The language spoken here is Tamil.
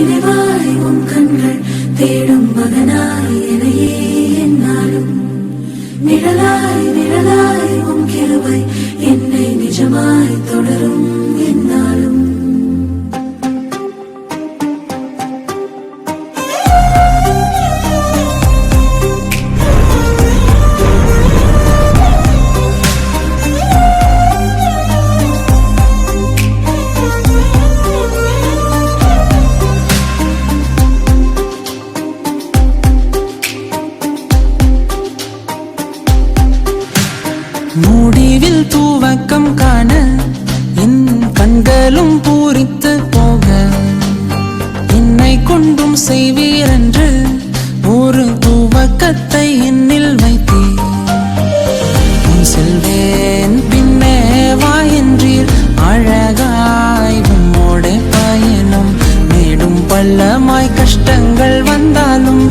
நினைவாய் உன் கண்கள் தேடும் மகனாய் எனையே என்னாலும் நிழலாய் நிழலாய் உன் கிருபை என்னை நிஜமாய் தொடரும் என்னாலும். முடிவில் தூவக்கம் காண என் கண்களும் பூரித்து போக என்னை கொண்டும் செய்வீரென்று ஒரு தூவக்கத்தை என்னில் வைத்தீர். செல்வேன் பின்னே வா என்றீர். அழகாய் உம்மோட பயணம் மேடும் பள்ளமாய் கஷ்டங்கள் வந்தாலும்